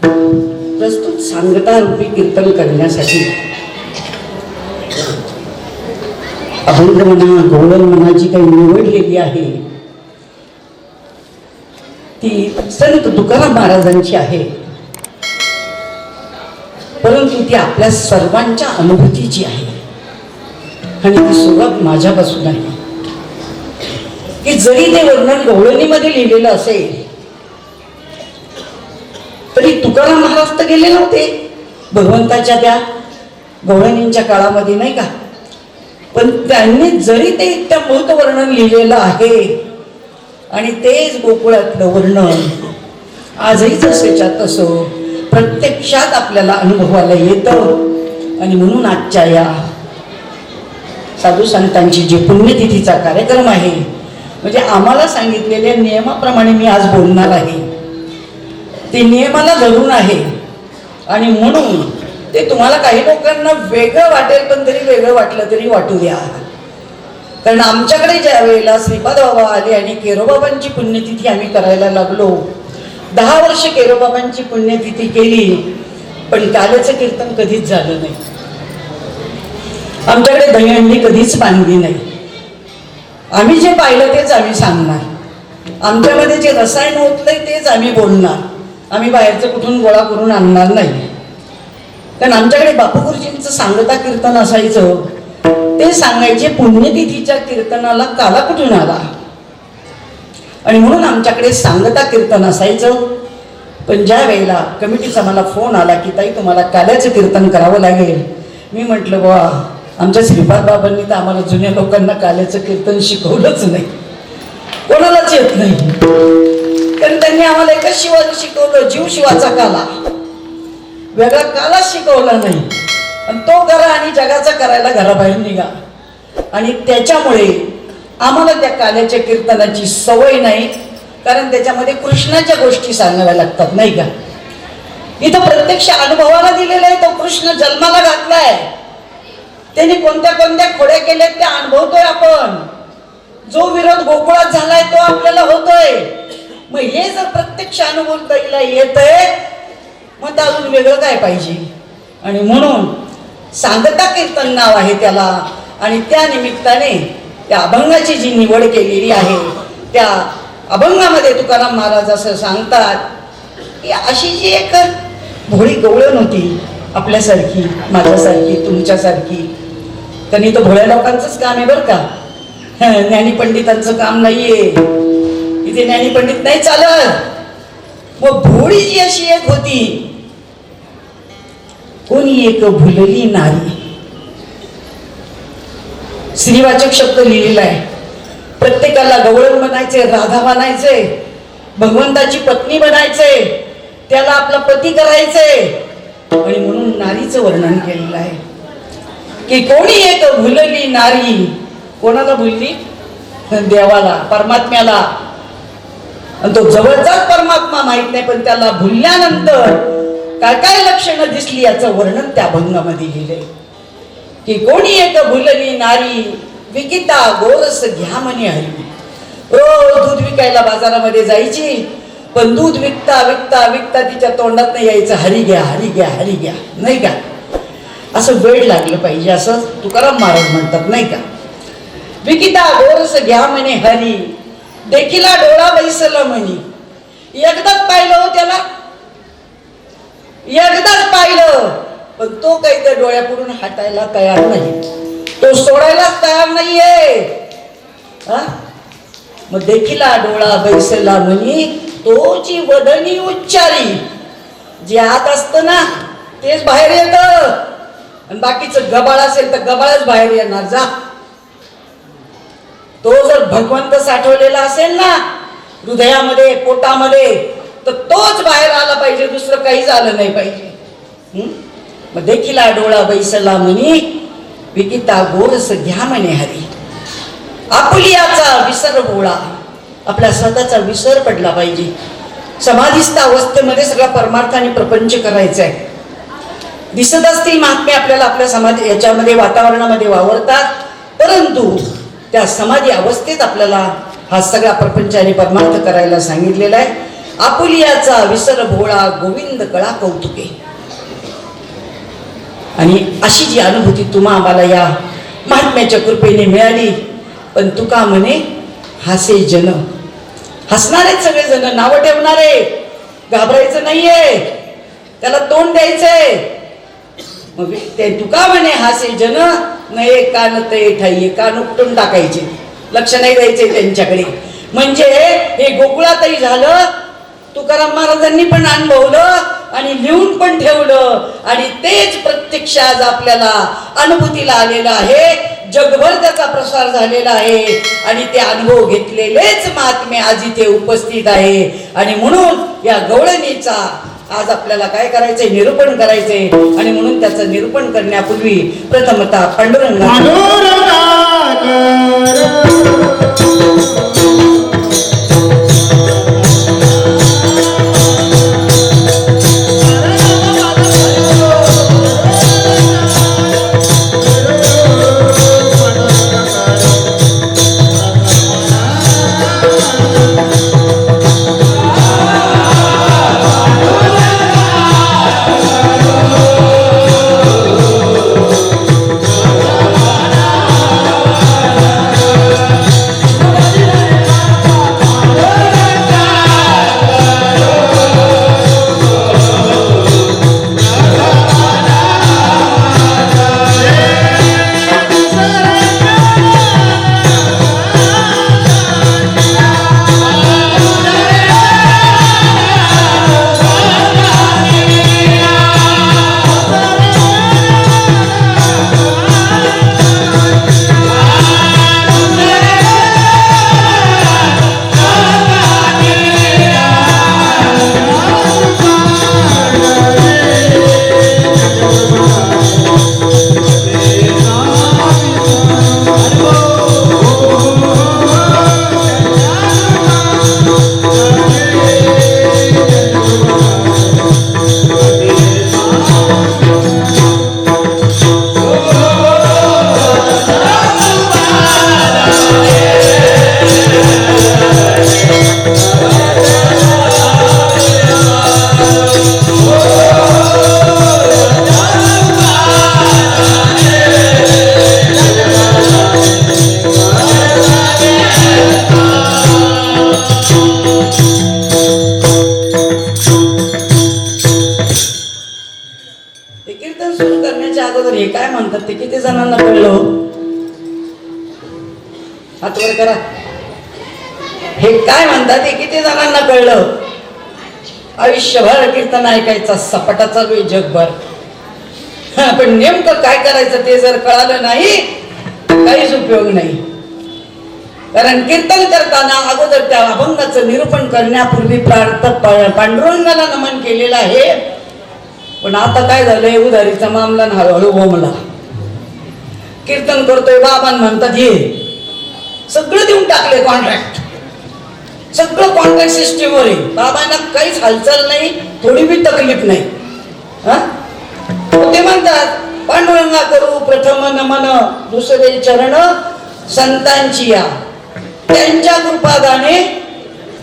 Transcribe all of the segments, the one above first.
प्रस्तुत सांगता रूपी कीर्तन करण्यासाठी अभंग म्हणा, गवळण म्हणा, जी काही निवडलेली आहे ती संत तुकाराम महाराजांची आहे, परंतु ती आपल्या सर्वांच्या अनुभूतीची आहे आणि ती सुरुवात माझ्यापासून आहे. की जरी ते वर्णन गवळणीमध्ये लिहिलेलं असेल तरी तुकाराम महाराज तर गेले नव्हते भगवंताच्या त्या गवळणींच्या काळामध्ये, नाही का? पण त्यांनी जरी ते इत्याभूत वर्णन लिहिलेलं आहे आणि तेच गोकुळातलं वर्णन आजही जसेच्या तसं प्रत्यक्षात आपल्याला अनुभवाला येतं. आणि म्हणून आजच्या या साधू संतांची जी पुण्यतिथीचा कार्यक्रम आहे, म्हणजे आम्हाला सांगितलेल्या नियमाप्रमाणे मी आज बोलणार आहे, ते नियमाला धरून आहे. आणि म्हणून ते तुम्हाला काही लोकांना वेगळं वाटेल, पण तरी वेगळं वाटलं तरी वाटू द्या. कारण आमच्याकडे ज्या वेळेला श्रीपाद बाबा आले आणि केरोबाबांची पुण्यतिथी आम्ही करायला लागलो, 10 वर्ष केरोबाबांची पुण्यतिथी केली, पण काल्याचं कीर्तन कधीच झालं नाही. आमच्याकडे दहीहंडी कधीच बांधली नाही. आम्ही जे पाहिलं तेच आम्ही सांगणार, आमच्यामध्ये जे रसायन होतलंय तेच आम्ही बोलणार. आम्ही बाहेरचं कुठून गोळा करून आणणार नाही. कारण आमच्याकडे बापू गुरुजींचं सांगता कीर्तन असायचं, ते सांगायचे पुण्यतिथीच्या कीर्तनाला काला कुठून आला. आणि म्हणून आमच्याकडे सांगता कीर्तन असायचं. पण ज्या वेळेला कमिटीचा मला फोन आला की ताई तुम्हाला काल्याचं कीर्तन करावं लागेल, मी म्हटलं बाबा आमच्या श्रीपाद बाबांनी तर आम्हाला जुन्या लोकांना काल्याचं कीर्तन शिकवलंच नाही, कोणालाच येत नाही. कारण त्यांनी आम्हाला एकच शिवाजी शिकवलं, जीव शिवाचा काला, वेगळा काला शिकवला नाही. आणि तो करा आणि जगाचा करायला घराबाहेर निघा. आणि त्याच्यामुळे आम्हाला त्या काल्याच्या कीर्तनाची सवय नाही, कारण त्याच्यामध्ये कृष्णाच्या गोष्टी सांगाव्या लागतात, नाही का? इथं प्रत्यक्ष अनुभवाला दिलेला आहे, तो कृष्ण जन्माला घातलाय, त्यांनी कोणत्या कोणत्या खोड्या केल्यात त्या अनुभवतोय आपण. जो विरोध गोकुळात झालाय तो आपल्याला होतोय. मग हे जर प्रत्यक्ष अनुभवता येतंय, मग तर अजून वेगळं काय पाहिजे. आणि म्हणून सांगता कीर्तन नाव आहे त्याला. आणि त्या निमित्ताने त्या अभंगाची जी निवड केलेली आहे, त्या अभंगामध्ये तुकाराम महाराज असं सांगतात की अशी जी एक भोळी गवळण होती आपल्यासारखी, माझ्यासारखी, तुमच्यासारखी. त्यांनी तर भोळ्या लोकांचंच काम आहे बरं का, ज्ञानी पंडितांचं काम नाहीये. इथे ज्ञानी पंडित नाही चालत. मग भोळी जी अशी एक होती, कोणी एक भुलली नारी, स्त्रीवाचक शब्द लिहिलेला आहे. प्रत्येकाला गवळण बनायचे, राधा बनायचे, भगवंताची पत्नी बनायचे, त्याला आपला पती करायचे. आणि म्हणून नारीचं वर्णन केलेलं आहे की कोणी एक भुलली नारी. कोणाला भुलली? देवाला, परमात्म्याला. आणि तो जवळचाच परमात्मा माहित नाही, पण त्याला भुलल्यानंतर काय काय लक्षणं दिसली याचं वर्णन त्या अभंगामध्ये लिहिलंय. की कोणी एक भुलली नारी, विकिता गोरस घ्या म्हणे हरी. रोज दूध विकायला बाजारामध्ये जायची, पण दूध विकता विकता विकता तिच्या तोंडात नाही यायचं हरी घ्या, हरी घ्या, हरी घ्या, नाही का? असं वेळ लागलं पाहिजे, असं तुकाराम महाराज म्हणतात, नाही का? विकिता गोरस घ्या म्हणे हरी, देखीला डोळा बैसला म्हणी. एकदाच पाहिलं हो त्याला, एकदाच पाहिलं, पण तो काही त्या डोळ्यापुढून हटायला तयार नाही, तो सोडायलाच तयार नाहीये. मग देखीला डोळा बैसला म्हणी, तो जी वदनी उच्चारी, जे आत असतं ना तेच बाहेर येतं, आणि बाकीचं गबाळ असेल तर गबाळच बाहेर येणार. जा, तो जर भगवंत साठवलेला असेल ना हृदयामध्ये, पोटामध्ये, तर तोच बाहेर आला पाहिजे, दुसरं काहीच आलं नाही पाहिजे. मग देखीला डोळा बैसला म्हणी, विकिता गोरस घ्या म्हणे हरी. आपुलियाचा विसर बोळा, आपल्या स्वतःचा विसर पडला पाहिजे. समाधिस्थ अवस्थेमध्ये सगळा परमार्थ आणि प्रपंच करायचा आहे. दिसत असतील महात्मे आपल्याला आपल्या समाधी याच्यामध्ये वातावरणामध्ये वावरतात, परंतु त्या समाधी अवस्थेत आपल्याला हा सगळा प्रपंच आणि परमार्थ करायला सांगितलेला आहे. आपुलियाचा विसर भोळा गोविंद कळा कौतुके. आणि अशी जी अनुभूती तुम्हा आम्हाला या महात्म्याच्या कृपेने मिळाली. पण तुका म्हणे हासे जन, हसणारे सगळे जण, नावं ठेवणारे, घाबरायचं नाहीये, त्याला तोंड द्यायचंय. मग ते तुका म्हणे हासे जन, नये कान ते ठाईये, कान उपटून टाकायचे, लक्ष नाही द्यायचे त्यांच्याकडे. म्हणजे हे गोकुळातही झालं, तुकाराम महाराजांनी पण अनुभवलं आणि लिहून पण ठेवलं. आणि तेच प्रत्यक्ष आज आपल्याला अनुभूतीला आलेलं आहे, जगभर त्याचा प्रसार झालेला आहे. आणि ते अनुभव घेतलेलेच महात्मे आज इथे उपस्थित आहे. आणि म्हणून या गवळणीचा आज आपल्याला काय करायचंय, निरूपण करायचंय. आणि म्हणून त्याचं निरूपण करण्यापूर्वी प्रथमतः पांडुरंग हे काय म्हणतात ते किती जणांना कळलं? हात वर करा. हे काय म्हणतात हे किती जणांना कळलं? आयुष्यभर कीर्तन ऐकायचा सपाटा चालू आहे जगभर, पण नेमकं काय करायचं ते जर कळालं नाही काहीच उपयोग नाही. कारण कीर्तन करताना अगोदर त्या अभंगाचं निरूपण करण्यापूर्वी पांडुरंगाला नमन केलेलं आहे. पण आता काय झालंय, उधारीचा मामला हळूहळू बोंबला. कीर्तन करतोय बाबा म्हणतात हे सगळं देऊन टाकले, कॉन्ट्रॅक्ट सगळं कॉन्ट्रॅक्ट सिस्टीमवर आहे. बाबांना काहीच हालचाल नाही, थोडी बी तकलीफ नाही. ते म्हणतात पांडुरंगा करू प्रथम नमन, दुसरे चरण संतांची या, त्यांच्या कृपादाने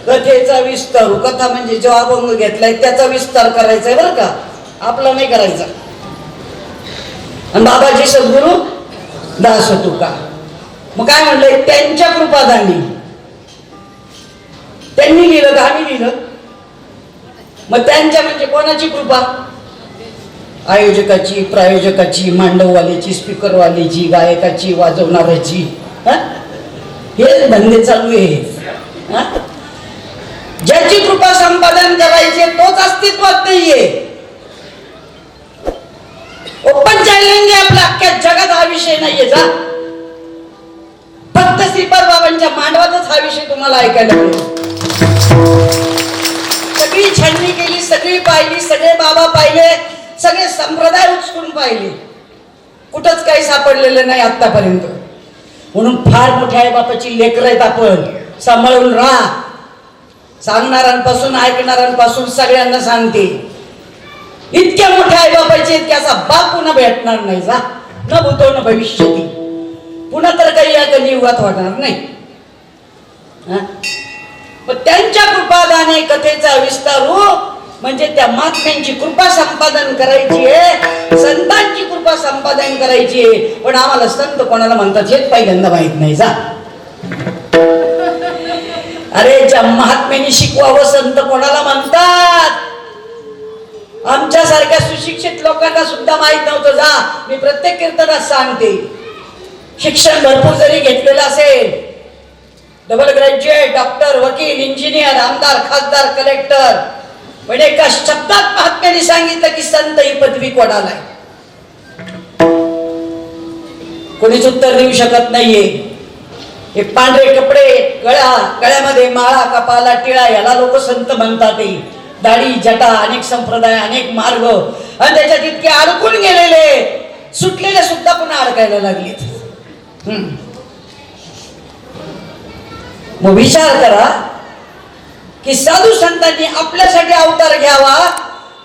कथेचा विस्तार. कथा म्हणजे जो अभंग घेतलाय त्याचा विस्तार करायचा आहे बरं का, आपला नाही करायचा. आणि बाबाजी सद्गुरु दास तुका. मग काय म्हणलंय, त्यांच्या कृपादानी. त्यांनी लिहिलं का आम्ही लिहिलं? मग त्यांच्या म्हणजे कोणाची कृपा? आयोजकाची, प्रायोजकाची, मांडववाल्याची, स्पीकरवाल्याची, गायकाची, वाजवणाऱ्याची. हे धंदे चालू आहे. ज्याची कृपा संपादन करायचे तोच अस्तित्वात नाहीये. ओपन चॅलेंज आहे आपला, अख्ख्या जगात हा विषय नाहीये. जा फक्त श्रीपाद बाबांच्या मांडवातच हा विषय तुम्हाला ऐकायला मिळेल. सगळी छाननी केली, सगळी पाहिली, सगळे बाबा पाहिले, सगळे संप्रदाय उचकून पाहिले, कुठंच काही सापडलेलं नाही आतापर्यंत. म्हणून फार मोठ्या आई बापाची लेकरं आहेत आपण, सांभाळून राहा. सांगणाऱ्यांपासून ऐकणाऱ्यांपासून सगळ्यांना सांगते, इतक्या मोठ्या आई बापाचे की असा बाप पुन्हा भेटणार नाही. जा न भूतो न भविष्यती, पुन्हा तर काही या कलियुगात होणार नाही. मग त्यांच्या कृपादाने कथेचा विस्तारू, म्हणजे त्या महात्म्यांची कृपा संपादन करायची आहे, संतांची कृपा संपादन करायची आहे. पण आम्हाला संत कोणाला म्हणतात हेच पहिल्यांदा माहित नाही. जा अरे, ज्या महात्म्यांनी शिकवावं संत कोणाला म्हणतात आमच्यासारख्या सुशिक्षित लोकांना सुद्धा माहित नव्हतं. जा, मी प्रत्येक कीर्तनात सांगते, शिक्षण भरपूर जरी घेतलेलं असेल, डबल ग्रॅज्युएट, डॉक्टर, वकील, इंजिनियर, आमदार, खासदार, कलेक्टर, पण एका शब्दात महात्म्याने सांगितलं की संत ही पदवी कोणाला आहे, कोणीच उत्तर देऊ शकत नाहीये. हे पांढरे कपडे, गळ्यामध्ये माळा, कपाला टिळा, याला लोक संत म्हणतात. दाढी, जटा, अनेक संप्रदाय, अनेक मार्ग, आणि त्याच्यात इतके अडकून गेलेले, सुटलेले सुद्धा पुन्हा अडकायला लागलेत. मग विचार करा की साधू संतांनी आपल्यासाठी अवतार घ्यावा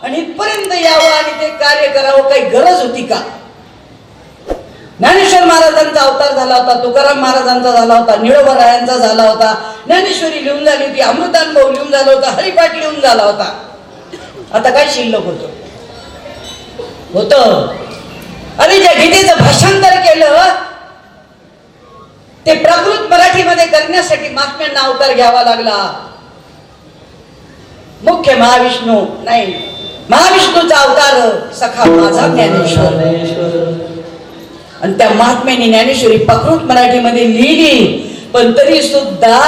आणि इथपर्यंत यावं आणि ते कार्य करावं, काही गरज होती का? ज्ञानेश्वर महाराजांचा अवतार झाला होता, तुकाराम महाराजांचा झाला होता, निळोबारायांचा झाला होता, ज्ञानेश्वरी लिहून झाली होती, अमृतानुभव लिहून झाला होता, हरिपाठ लिहून झाला होता. आता काय शिल्लक होत? आणि ज्या गीतेचं भाषांतर केलं ते प्राकृत मराठीमध्ये करण्यासाठी महात्म्यांना अवतार घ्यावा लागला. मुख्य महाविष्णू नाही, महाविष्णूचा अवतार सखा माझा ज्ञानेश्वर. आणि त्या महात्म्याने ज्ञानेश्वरी प्राकृत मराठीमध्ये लिहिली, पण तरी सुद्धा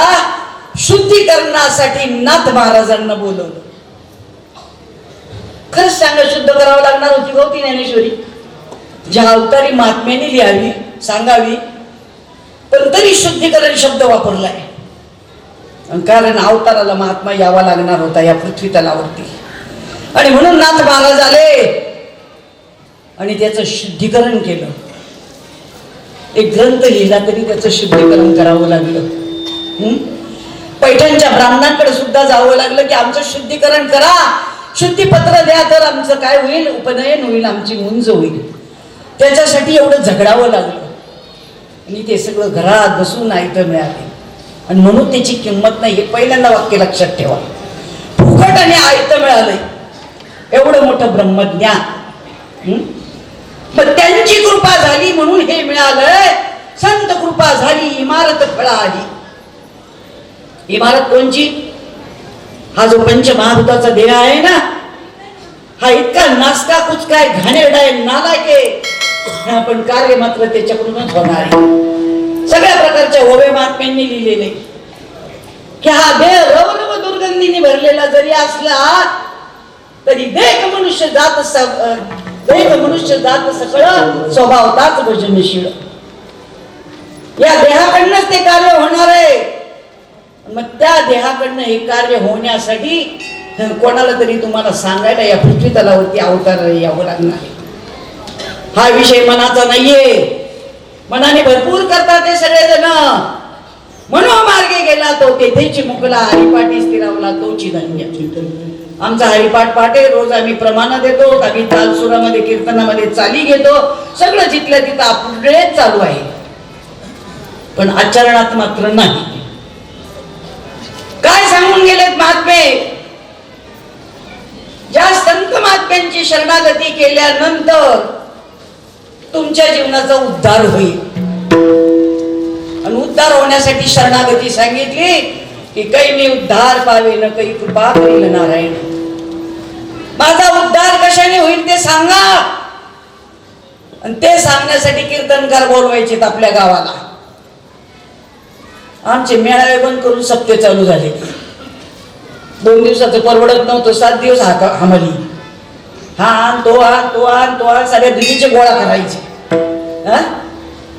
शुद्धीकरणासाठी नाथ महाराजांना बोलवलं. खरंच सांगा, शुद्ध करावं लागणार होती ज्ञानेश्वरी, ज्या अवतारी महात्म्याने लिहावी, सांगावी, पण तरी शुद्धीकरण शब्द वापरलाय. कारण अवताराला महात्मा यावा लागणार होता या पृथ्वी तलावरती, आणि म्हणून नाथ महाराज आले आणि त्याचं शुद्धीकरण केलं. एक ग्रंथ लिहिला तरी त्याचं शुद्धीकरण करावं लागलं. पैठणच्या ब्राह्मणांकडे सुद्धा जावं लागलं की आमचं शुद्धीकरण करा, शुद्धीपत्र द्या, तर आमचं काय होईल, उपनयन होईल, आमची मुंज होईल. त्याच्यासाठी एवढं झगडावं लागलं, आणि ते सगळं घरात बसून ऐकं मिळाले. आणि म्हणून त्याची किंमत नाही, हे पहिल्यांदा वाक्य लक्षात ठेवा. फुकट आणि ऐकं मिळालंय, एवढं मोठं ब्रह्मज्ञान. मग त्यांची कृपा झाली म्हणून हे मिळालंय. संत कृपा झाली, इमारत फळाली. इमारत कोणची? हा जो पंचमहाभूताचा देह आहे ना, हा इतका नासका कुचकाय, घाणेरडा आहे, नालायक आहे, पण कार्य मात्र त्याच्याकडूनच होणार आहे. सगळ्या प्रकारच्या ओवे महात्म्यांनी लिहिलेले की हा देह रवरव दुर्गंधीने भरलेला जरी असला तरी देह मनुष्य जात सकळ स्वभावताच भजनशील. या देहाकडनंच ते कार्य होणार आहे. मग त्या देहाकडनं हे कार्य होण्यासाठी कोणाला तरी तुम्हाला सांगायला या पृथ्वी तलावरती अवतार यावं लागणार. हा विषय मनाचा नाहीये, मनाने भरपूर करतात ते सगळेजण. मनोमार्गे गेला तो तेथेची मुकला, हरिपाठी स्थिरावला तोची धन्य. आमचा हरिपाठ पाठ आहे, रोज आम्ही प्रमाण देतो, आम्ही तालसुरामध्ये कीर्तनामध्ये चाली घेतो, सगळं जिथल्या तिथं आपलेच चालू आहे, पण आचरणात मात्र नाही. काय सांगून गेलेत महात्मे? ज्या संत महात्म्यांची शरणागती केल्यानंतर तुमच्या जीवनाचा उद्धार होईल. आणि उद्धार होण्यासाठी शरणागती सांगितली की काही मी उद्धार पावे न काही कृपा करील नारायण. माझा उद्धार कशाने होईल ते सांगा. आणि ते सांगण्यासाठी कीर्तनकार बोलवायचे आपल्या गावाला. आमचे मेळावे बंद करून सप्ते चालू झाले. 2 दिवसाचं परवडत नव्हतं, 7 दिवस हमाली. हा आण तो आण तो आण तो आण, सगळ्या दिल्लीचे गोळा करायचे.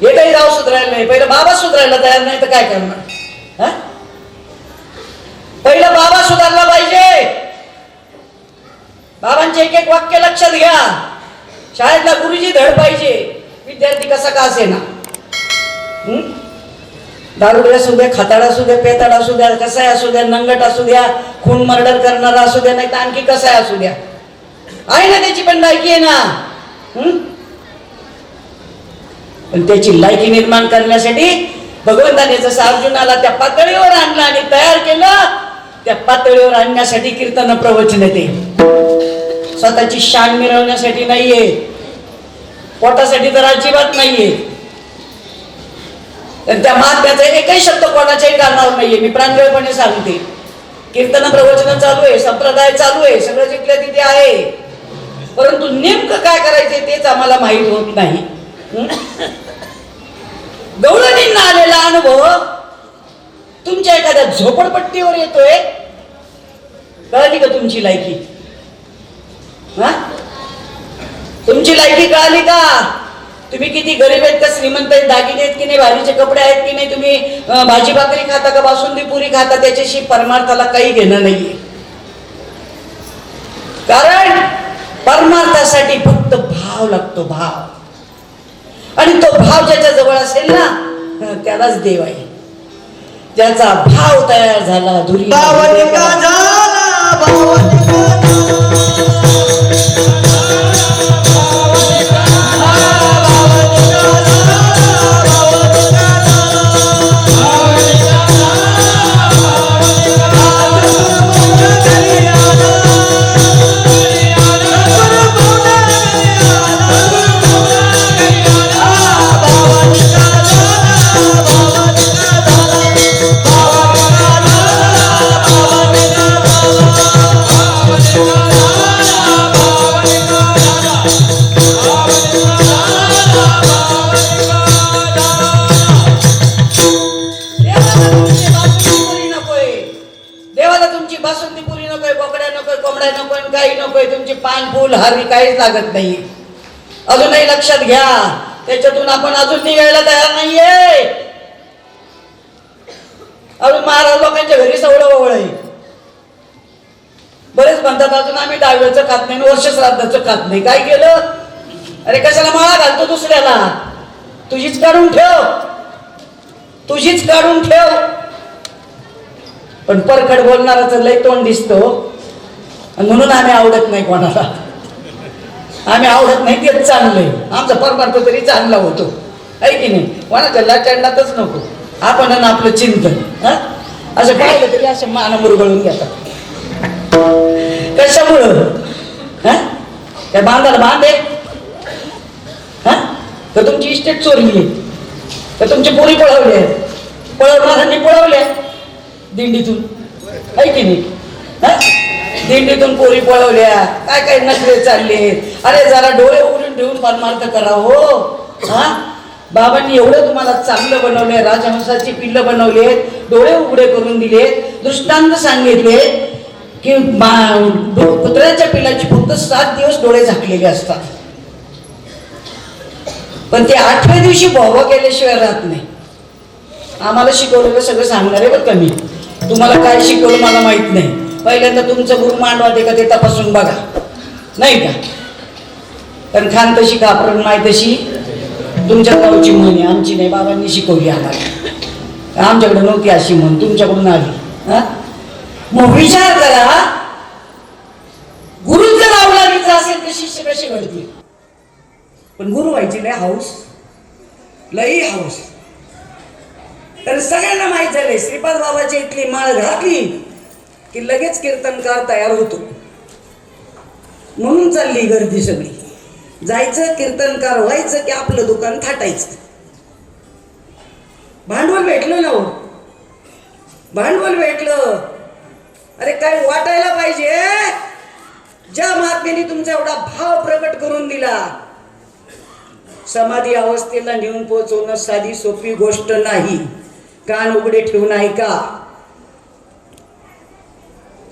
हे काही राव सुधारायला नाही. पहिलं बाबा सुधारायला तयार नाही तर काय करणार? पहिलं बाबा सुधारला पाहिजे. बाबांचे एक एक वाक्य लक्षात घ्या. शाळेतला गुरुजी धड पाहिजे, विद्यार्थी कसा का असे ना. दारुड्या असू द्या, खाताडा असू द्या, पेताडा असू द्या, कसाय असू द्या, नंगट असू द्या, खून मर्डर करणारा असू द्या, नाही तर आणखी कसाय असू द्या, आहे ना त्याची पण लायकी आहे ना. पण त्याची लायकी निर्माण करण्यासाठी भगवंताने जसं अर्जुनाला त्या पातळीवर आणलं आणि तयार केलं, त्या पातळीवर आणण्यासाठी कीर्तन प्रवचन येते, स्वतःची शान मिळवण्यासाठी नाहीये, पोटासाठी तर अजिबात नाहीये. तर त्या महात्म्याचा एकही शब्द कोणाच्याही कारणावर नाहीये. मी प्रांजळपणे सांगते, कीर्तन प्रवचन चालू आहे, संप्रदाय चालू आहे, सगळं जिथल्या तिथे आहे, परंतु नेमकं काय करायचंय तेच आम्हाला माहीत होत नाही. गवळणींना आलेला अनुभव तुमच्या एखाद्या झोपडपट्टीवर येतोय. कळली का तुमची लायकी? तुमची लायकी कळाली का? तुम्ही किती गरीब आहेत का श्रीमंत आहेत, दागिने आहेत की नाही, भारीचे कपडे आहेत की नाही, तुम्ही भाजी भाकरी खाता का बासुंदी पुरी खाता, त्याच्याशी परमार्थाला काही घेणं नाहीये. कारण परमार्थासाठी फक्त भाव लागतो, भाव. आणि तो भाव ज्याच्या जवळ असेल ना त्यालाच देव आहे. ज्याचा भाव तयार झाला धुरी पान फुल हरवी काहीच लागत नाही. अजूनही लक्षात घ्या, त्याच्यातून आपण अजून निघायला तयार नाहीये. अजून महाराज लोकांच्या घरी सवळं ववळ आहे. बरेच म्हणतात अजून आम्ही डाव्याचं खात नाही, वर्ष श्राद्धाचं खात नाही. काय केलं? अरे कशाला माळा घालतो दुसऱ्याला? तुझीच काढून ठेव, तुझीच काढून ठेव. पण परखड बोलणाराचं लय तोंड दिसतो म्हणून आम्ही आवडत नाही कोणाला. आम्ही आवडत नाही तेच चांगलंय. आमचा परमार्थ तरी चांगला होतो, आहे की नाही? कोणाच्या लाचांडातच नको आपण आपलं चिंतन. असं पाहिलं तरी असं मान मुरगळून घेतात. कशामुळं? त्या बांधाला बांध आहे तर तुमची इस्टेट चोरली आहे, तर तुमची पोरी पळवली आहे, पळवणाऱ्यांनी पळवल्या दिंडीतून, आहे की नाही? दिंडीतून पोरी पळवल्या, काय काय नखरे चालले. अरे जरा डोळे उघडून ठेवून परमार्थ करा हो. बाबांनी एवढं तुम्हाला चांगलं बनवलंय, राजहंसाची पिल्लं बनवले, डोळे उघडे करून दिले, दृष्टांत सांगितले की कुत्र्याच्या पिल्लाची फक्त 7 दिवस डोळे झाकलेले असतात, पण ते 8व्या दिवशी भोवा केल्याशिवाय राहत नाही. आम्हाला शिकवलेलं सगळं सांगणारे बरं कमी. तुम्हाला काय शिकवलं मला माहित नाही. पहिल्यांदा तुमचं गुरु मांडवा ते का ते तपासून बघा, नाही का? पण खान तशी कापरण माय तशी तुमच्या गावची म्हण आहे, आमची नाही. बाबांनी शिकवली आम्हाला, आमच्याकडे नव्हती अशी म्हण, तुमच्याकडून आली. मग विचार करा, गुरु जर अवलादीचा असेल तर शिष्य कसे घडतील? पण गुरु व्हायची लय हाऊस, लई हाऊस. तर सगळ्यांना माहित झालंय, श्रीपाद बाबाची इथली माळ घातली की लगेच कीर्तनकार तयार होतो. म्हणून चालली गर्दी सगळी. जायचं कीर्तनकार व्हायचं की आपलं दुकान थाटायचं. भांडवल भेटलं ना हो, भांडवल भेटलं. अरे काय वाटायला पाहिजे, ज्या महात्म्याने तुमचा एवढा भाव प्रकट करून दिला. समाधी अवस्थेला नेऊन पोहोचवणं साधी सोपी गोष्ट नाही. कान उघडे ठेवून ऐका.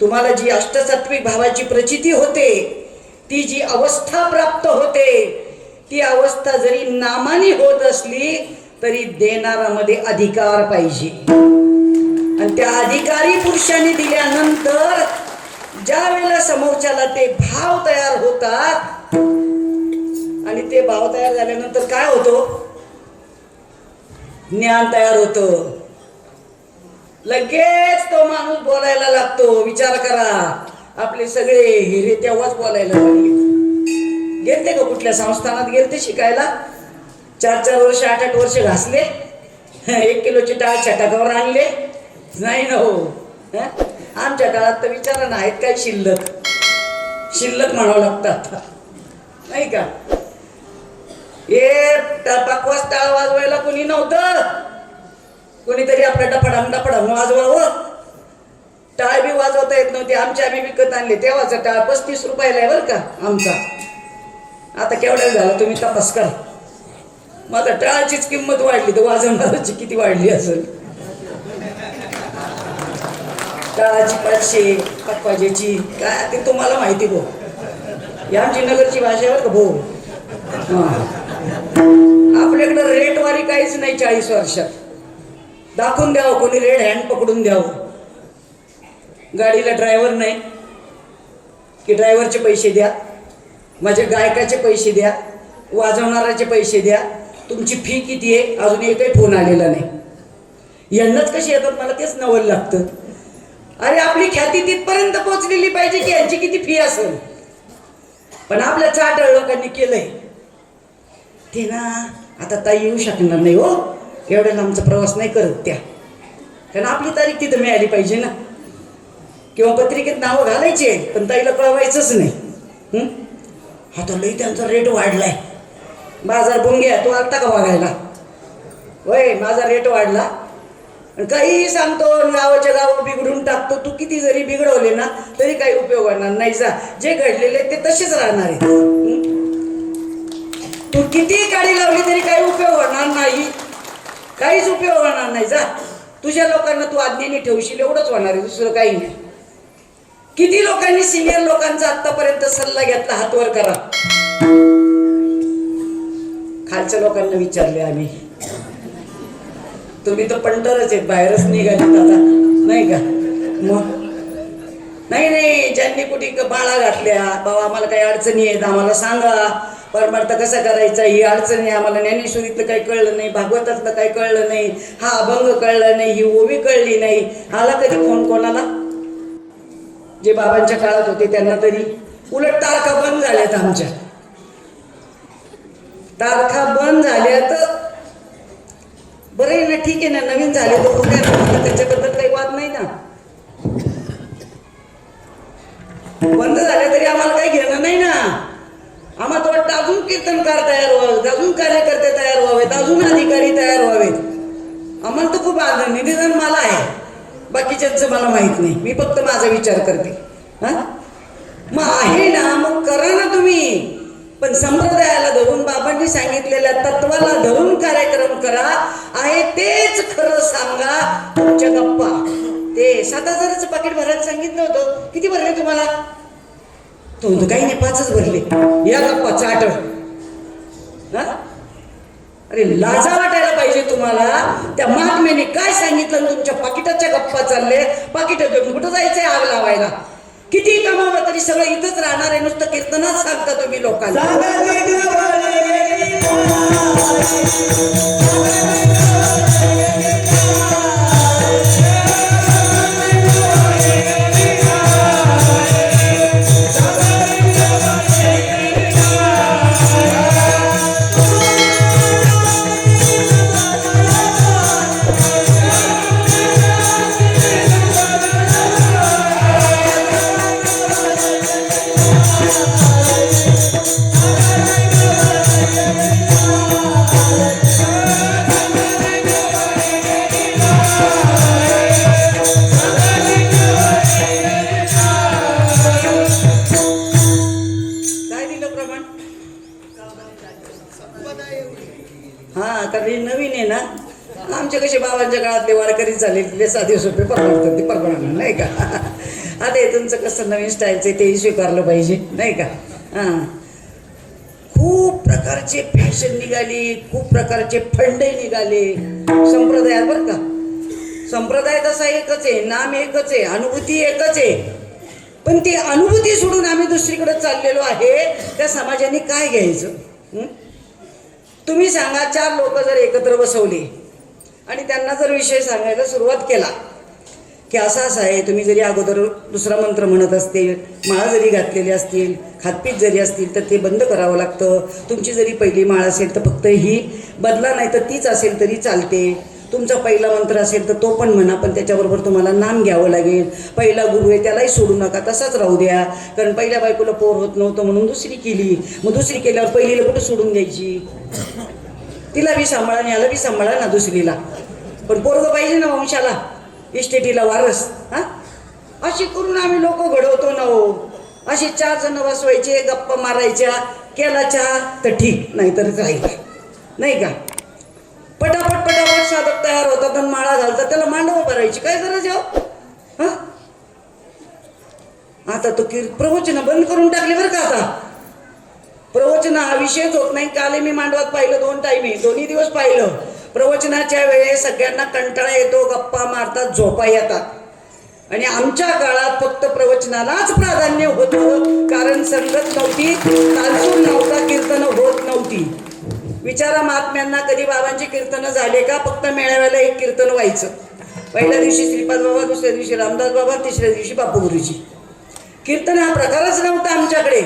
तुम्हाला जी अष्टसात्विक भावाची प्रचिती होते, ती जी अवस्था प्राप्त होते, ती अवस्था जरी नामाने होत असली तरी देणारामध्ये अधिकार पाहिजे. आणि त्या अधिकारी पुरुषाने दिल्यानंतर ज्या वेळेला समोरच्याला ते भाव तयार होतात, आणि ते भाव तयार झाल्यानंतर काय होतो? ज्ञान तयार होतं. लगेच तो माणूस बोलायला लागतो. विचार करा, आपले सगळे हिरे तेव्हाच बोलायला लागले. गेलते का कुठल्या संस्थानात गेलते शिकायला? 4-4 वर्ष 8-8 वर्ष घासले, 1 किलोची टाळ छटाकावर आणले नाही ना हो. आमच्या काळात तर विचारा ना आहेत काय शिल्लक शिल्लक म्हणावं लागतात नाही का. हे पकवास टाळ वाजवायला कोणी नव्हतं. कोणीतरी आपल्या डफडाम डफडाम वाजवावं. टाळ बी वाजवता येत नव्हते. आम्ही विकत आणले तेव्हाचा टाळ 35 रुपयाला आहे बरं का आमचा. आता केवढ्या झाला तुम्ही तपास करा. मग आता टाळाचीच किंमत वाढली तर वाजवणाराची किती वाढली असेल. टाळाची 500 पकवाजेची काय ते तुम्हाला माहिती भाऊ. या आमची नगरची भाषा बरं का भाऊ. आपल्याकडं रेटवारी काहीच नाही. 40 वर्षात दाखवून द्यावं कोणी रेड हँड पकडून द्यावं. गाडीला ड्रायव्हर नाही की ड्रायव्हरचे पैसे द्या, माझ्या गायकाचे पैसे द्या, वाजवणाराचे पैसे द्या, तुमची फी किती आहे अजून एकही फोन आलेला नाही. यांनाच कशी येतात मला तेच नवल लागतं. अरे आपली ख्याती तिथपर्यंत पोहोचलेली पाहिजे की यांची किती फी असेल. पण आपल्या चाटळ लोकांनी केलंय ते ना. आता ताई येऊ शकणार नाही हो. एवढ्या लांबचा प्रवास नाही करत त्या. कारण आपली तारीख तिथं मिळाली पाहिजे ना. किंवा पत्रिकेत नावं घालायचे पण ताईला कळवायचंच नाही. आता लई त्यांचा रेट वाढलाय. बाजार बुंग्या तू आलता का बघायला. होय माझा रेट वाढला. काही सांगतो गावाच्या गाव बिघडून टाकतो. तू किती जरी बिघडवले ना तरी काही उपयोग होणार नाही. जा जे घडलेले ते तसेच राहणार आहे. तू किती गाडी लावली तरी काही उपयोग होणार नाही. काहीच उपयोग होणार नाही. जा तुझ्या लोकांना तू आज्ञेने ठेवशील एवढंच होणार आहे. दुसरं काही नाही. किती लोकांनी सिनियर लोकांचा आतापर्यंत सल्ला घेतला हात वर करा. खालच्या लोकांना विचारले आम्ही. तुम्ही तर पंटरच आहेत बाहेरच निघाले आता नाही का. मग नाही ज्यांनी कुठे बाळा घातल्या बाबा आम्हाला काही अडचणी आहेत आम्हाला सांगा. परमार्थ कसा करायचा ही अडचण आहे आम्हाला. ज्ञानेश्वरीतलं काही कळलं नाही, भागवतातलं काही कळलं नाही, हा अभंग कळला नाही, ही ओवी कळली नाही. आला कधी फोन कोणाला. जे बाबांच्या काळात होते त्यांना तरी. उलट तारखा बंद झाल्यात आमच्या. तारखा बंद झाल्या तर बरं आहे ना. ठीक आहे ना नवीन झाले तर उद्या त्याच्याबद्दल काही वाद नाही ना. बंद झाल्या तरी आम्हाला काही घेणं नाही ना. आम्हाला तर वाटतं अजून कीर्तनकार तयार व्हावेत, अजून कार्यकर्ते तयार व्हावेत, अजून अधिकारी तयार व्हावेत. आम्हाला तर खूप आनंद निदान मला आहे. बाकीच्यांचं मला माहित नाही. मी फक्त माझा विचार करते. मग आहे ना मग करा ना तुम्ही. पण संप्रदायाला धरून बाबांनी सांगितलेल्या तत्वाला धरून कार्यक्रम करा. आहे तेच खरं सांगा. तुमच्या गप्पा ते 7,000चं पाकिट भरायला सांगितलं होतं. किती भरले तुम्हाला. तो म्हणतो काही नाही 5च भरले. या गप्पा चाटळ. अरे लाजा वाटायला पाहिजे तुम्हाला. त्या महात्म्याने काय सांगितलं तुमच्या पाकिटाच्या गप्पा चालले. पाकिट घेऊन कुठं जायचंय आग लावायला. किती कमावलं तरी सगळं इथंच राहणार आहे. नुसतं कीर्तनात सांगता तुम्ही लोकांना. नवीन आहे ना. आमचे कसे बाबांच्या काळातले वारकरी झालेले साधे सोपे परवडतात ते परवडणार नाही का. आता हे तुमचं कसं नवीन स्टाईलचं आहे तेही स्वीकारलं पाहिजे नाही का. खूप प्रकारचे फॅशन निघाली, खूप प्रकारचे फंडे निघाले संप्रदायात बरं का. संप्रदाय तसा एकच आहे, नाम एकच आहे, अनुभूती एकच आहे. पण ती अनुभूती सोडून आम्ही दुसरीकडे चाललेलो आहे. त्या समाजाने काय घ्यायचं. तुम्ही सांगा 4 लोक जर एकत्र बसवले आणि त्यांना जर विषय सांगायला सुरुवात केला की असं आहे. तुम्ही जरी अगोदर दुसरा मंत्र म्हणत असतील, माळा जरी घातलेली असतील, खातपीत जरी असतील तर ते बंद करावं लागतं. तुमची जरी पहिली माळ असेल तर फक्त ही बदला नाही तर तीच असेल तरी चालते. तुमचा पहिला मंत्र असेल तर तो पण म्हणा, पण त्याच्याबरोबर तुम्हाला नाम घ्यावं लागेल. पहिला गुरु आहे त्यालाही सोडू नका, तसाच राहू द्या. कारण पहिल्या बायकोला पोर होत नव्हतं म्हणून दुसरी केली, मग दुसरी केल्यावर पहिलीला कुठं सोडून द्यायची? तिला बी सांभाळा आणि याला बी सांभाळा ना दुसरीला. पण पोरगं पाहिजे ना वंशाला, इस्टेटीला वारस. हां, अशी करून आम्ही लोक घडवतो ना हो. अशी 4 जण बसवायचे, गप्पा मारायच्या, केला चहा तर ठीक, नाहीतर राहिला. नाही का? पटापट पटापट साधक तयार होतात आणि माळा घालतात, त्याला मांडव भरायची काय गरज आहे? हां, आता तो प्रवचन बंद करून टाकले बरं का. आता प्रवचन हा विषयच होत नाही. काल मी मांडवात पाहिलं 2 टाइम, दोन्ही दिवस पाहिलं. प्रवचनाच्या वेळेस सगळ्यांना कंटाळा येतो, गप्पा मारतात, झोपा येतात. आणि आमच्या काळात फक्त प्रवचनालाच प्राधान्य होतं, कारण संगत नव्हती, तालसून नव्हता, कीर्तन होत नव्हती. विचारा महात्म्यांना, कधी बाबांची कीर्तनं झाले का? फक्त मेळाव्याला एक कीर्तन व्हायचं. पहिल्या दिवशी श्रीपाद बाबा, दुसऱ्या दिवशी रामदास बाबा, तिसऱ्या दिवशी बापू गुरुजी. कीर्तन हा प्रकारच नव्हता आमच्याकडे.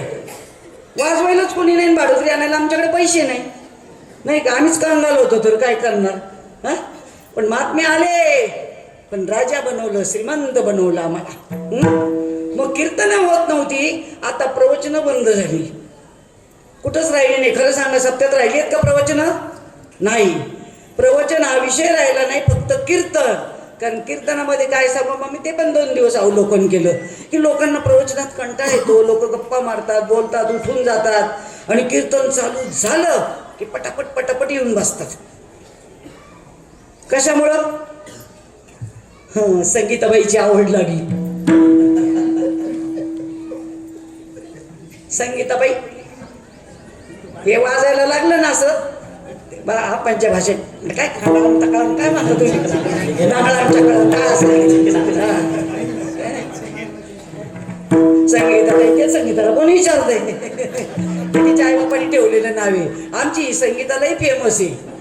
वाजवायलाच कोणी नाही, भाडोत्री आणायला आमच्याकडे पैसे नाही. नाही का? आम्हीच कांगाल होतो, तर काय करणार? हां, पण महात्मे आले, पण राजा बनवलं, श्रीमंत बनवलं आम्हाला. मग कीर्तनं होत नव्हती, आता प्रवचनं बंद झाली. कुठंच राहिली नाही. खरं सांगा, सत्यात राहिली आहेत का प्रवचनं? नाही. प्रवचन हा विषय राहिला नाही, फक्त कीर्तन. कारण कीर्तनामध्ये काय सांगू, मग मी ते पण 2 दिवस अवलोकन केलं की लोकांना प्रवचनात कंटाळा येतो, लोक गप्पा मारतात, बोलतात, उठून जातात, आणि कीर्तन चालू झालं की पटापट पटापट येऊन बसतात. कशामुळं? संगीताबाईची आवड लागली. संगीताबाई हे वाजायला लागलं ना असं आपणच्या भाषेत, काय खळाम तकाळाम काय म्हणतो तुम्ही, नांगळांच्या कळम काय असं. संगीताबाई, ते संगीताला कोणी विचारतंय? तिच्या आई बापाने ठेवलेलं नावे. आमची संगीतालाही फेमस आहे.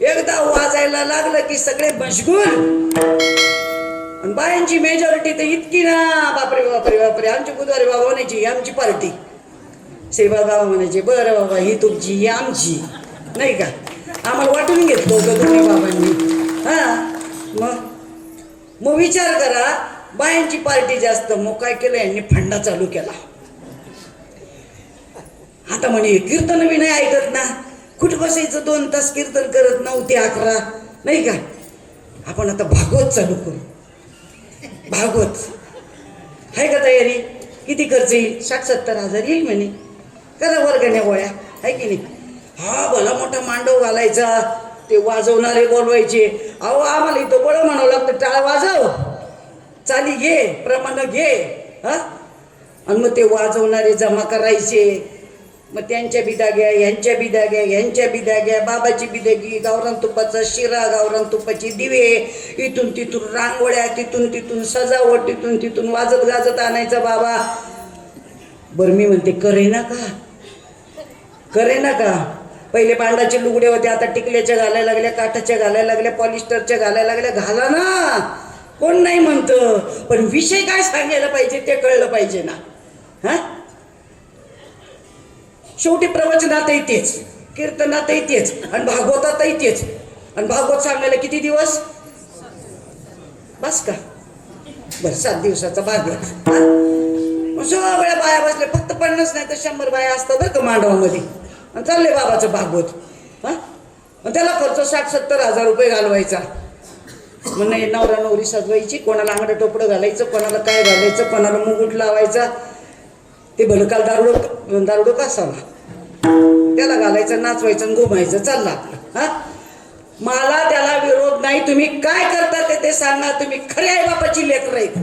एकदा वाजायला लागलं की सगळे मशगूल. आणि बायांची मेजॉरिटी तर इतकी ना, बापरे बापरे बापरे. आमची बुधवारी बाबा म्हणायची आमची पार्टी, श्रीपाद बाबा म्हणायचे बरं बाबा ही तुमची ही आमची. नाही का? आम्हाला वाटून घेतलं होतं दोन्ही बाबांनी. हां, मग विचार करा, बायांची पार्टी जास्त. मग काय केलं यांनी? फंडा चालू केला. आता म्हणे कीर्तन बी नाही ऐकत ना, कुठं बसायचं 2 तास कीर्तन करत, 9 ते 11. नाही का? आपण आता भागवत चालू करू. भागवत आहे का तयारी? किती खर्च येईल? 60-70 हजार येईल म्हणे. करा वर्गण्या गोळ्या, आहे की नाही? हा, भला मोठा मांडव घालायचा, ते वाजवणारे बोलवायचे. अहो, आम्हाला इथं बळं म्हणावं लागतं, टाळ वाजव, चाली घे, प्रमाण घे. हां, आणि मग ते वाजवणारे जमा करायचे. मग त्यांच्या बिदा घ्या, ह्यांच्या बिदा घ्या, ह्यांच्या बिदा घ्या, बाबाची बिदागी, गावरान तुपाचा शिरा, गावरान तुपाची दिवे, इथून तिथून रांगोळ्या, तिथून तिथून सजावट, तिथून तिथून वाजत गाजत आणायचा बाबा. बरं, मी म्हणते करेना का? करेना का? पहिले पांडाचे लुगडे होते, आता टिकल्याच्या घालायला लागल्या, काठाच्या घालायला लागल्या, पॉलिस्टरच्या घालायला लागल्या. घाला ना, कोण नाही म्हणतं, पण विषय काय सांगायला पाहिजे ते कळलं पाहिजे ना. हां, शेवटी प्रवचनातही तेच, कीर्तनातही तेच, आणि भागवतातही तेच. आणि भागवत सांगायला किती दिवस? बस का? बरं, 7 दिवसाचा भागवत. सगळ्या बाया बसल्या, फक्त 50 नाही तर 100 बाया असतात बरं का मांडवामध्ये. आणि चालले बाबाचं भागवत. हां, त्याला खर्च 60-70 हजार रुपये घालवायचा. म्हणजे नवरा नवरी सजवायची, कोणाला आंगडं टोपडं घालायचं, कोणाला काय घालायचं, कोणाला मुकुट लावायचा. ते भलकाल दारुडो का असावा, त्याला घालायचं, नाचवायचं, घुमायचं, चाललं आपलं. हां, मला त्याला विरोध नाही. तुम्ही काय करता ते सांगा. तुम्ही खरे आई बापाची लेकरं आहेत.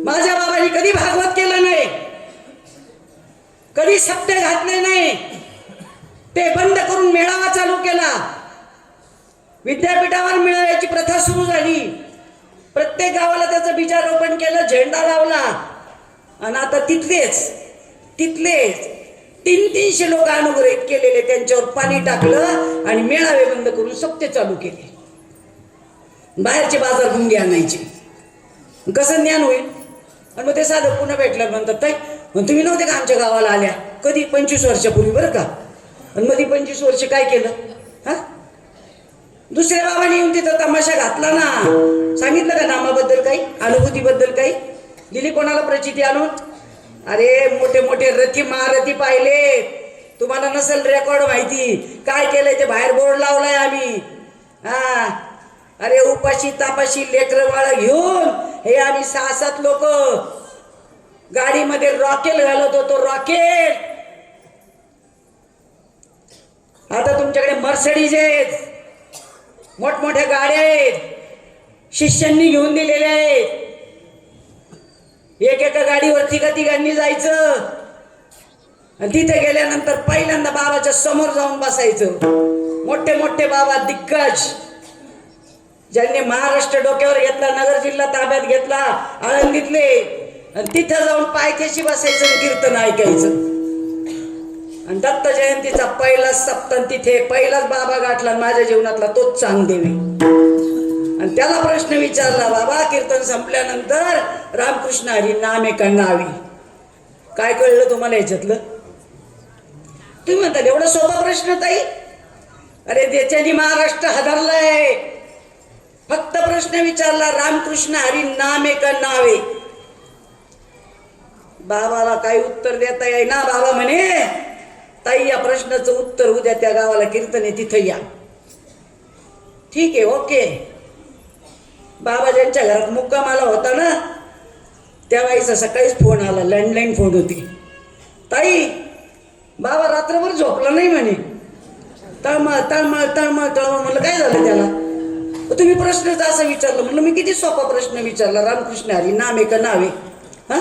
माझ्या बाबांनी कधी भागवत केलं नाही, कधी सप्ते घातले नाही. ते बंद करून मेळावा चालू केला. विद्यापीठावर मेळाव्याची प्रथा सुरू झाली. प्रत्येक गावाला त्याचं बीजारोपण केलं, झेंडा लावला. आणि आता तिथलेच 300 लोक अनुग्रहित केलेले, त्यांच्यावर पाणी टाकलं आणि मेळावे बंद करून सप्ते चालू केले. बाहेरचे बाजार गुंगे आणायचे. कसं ज्ञान होईल? आणि मग ते साधं पुन्हा भेटलं म्हणतात, ताई मग तुम्ही नव्हते का आमच्या गावाला आल्या? कधी? 25 वर्षापूर्वी बरं का. आणि मध्ये 25 वर्ष काय केलं? हां, दुसऱ्या बाबाने येऊन तिथं तमाशा घातला ना, सांगितलं का नामाबद्दल काही, अनुभूतीबद्दल काही दिली कोणाला प्रचिती आणून? अरे मोठे मोठे रथी महारथी पाहिले, तुम्हाला नसेल रेकॉर्ड माहिती काय केलंय ते, बाहेर बोर्ड लावलाय आम्ही. हा, अरे उपाशी तापाशी लेकरं बाळ घेऊन हे आम्ही 6-7 लोक गाडीमध्ये रॉकेल घालत होतो, रॉकेल. आता तुमच्याकडे मर्सिडीज आहेत, मोठमोठ्या गाड्या आहेत, शिष्यांनी घेऊन दिलेल्या आहेत. एका गाडीवर तिघांनी जायचं आणि तिथे गेल्यानंतर पहिल्यांदा बाबाच्या समोर जाऊन बसायचं. मोठे मोठे बाबा दिग्गज, ज्यांनी महाराष्ट्र डोक्यावर घेतला, नगर जिल्हा ताब्यात घेतला, आळंदीतले, आणि तिथं जाऊन पायथ्याशी बसायचं, कीर्तन ऐकायचं. आणि दत्त जयंतीचा पहिला सप्ताह तिथे पहिलाच बाबा गाठला माझ्या जीवनातला, तोच चांगदेवी. आणि त्याला प्रश्न विचारला, बाबा कीर्तन संपल्यानंतर रामकृष्ण हरी नाम एका नावी, काय कळलं तुम्हाला याच्यातलं? तुम्ही म्हणता एवढा सोपा प्रश्न ताई? अरे त्याच्यानी महाराष्ट्र हादरलाय. फक्त प्रश्न विचारला, रामकृष्ण हरी नाम एका नावे. बाबाला काही उत्तर देता येईना. बाबा म्हणे, ताई या प्रश्नाचं उत्तर उद्या त्या गावाला कीर्तन आहे तिथं या. ठीक आहे, ओके. बाबा ज्यांच्या घरात मुक्कामाला होता ना, त्या बाईचा सकाळीच फोन आला, लँडलाईन फोन होती. ताई बाबा रात्रभर झोपला नाही म्हणे, तळमळ तळमळ तळमळ तळमळ. म्हणलं काय झालं त्याला? तुम्ही प्रश्नच असं विचारलं. म्हणलं मी किती सोपा प्रश्न विचारला, रामकृष्ण हरी नाम एका नावे. हा,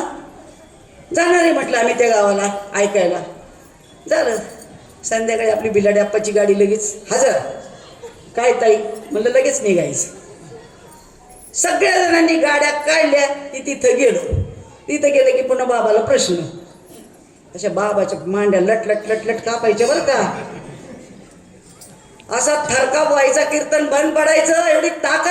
जाणार आहे म्हटलं आम्ही त्या गावाला ऐकायला. झालं, संध्याकाळी आपली बिलाडी आप्पाची गाडी लगेच हजर. काय ताई? म्हणलं लगेच निघायचं. सगळ्या जणांनी गाड्या काढल्या की तिथं गेलो. तिथं गेलं की पुन्हा बाबाला प्रश्न. अशा बाबाच्या मांड्या लटलट लटलट कापायच्या बरं का. असा थरकाप व्हायचा, कीर्तन बंद पडायचं, एवढी ताकद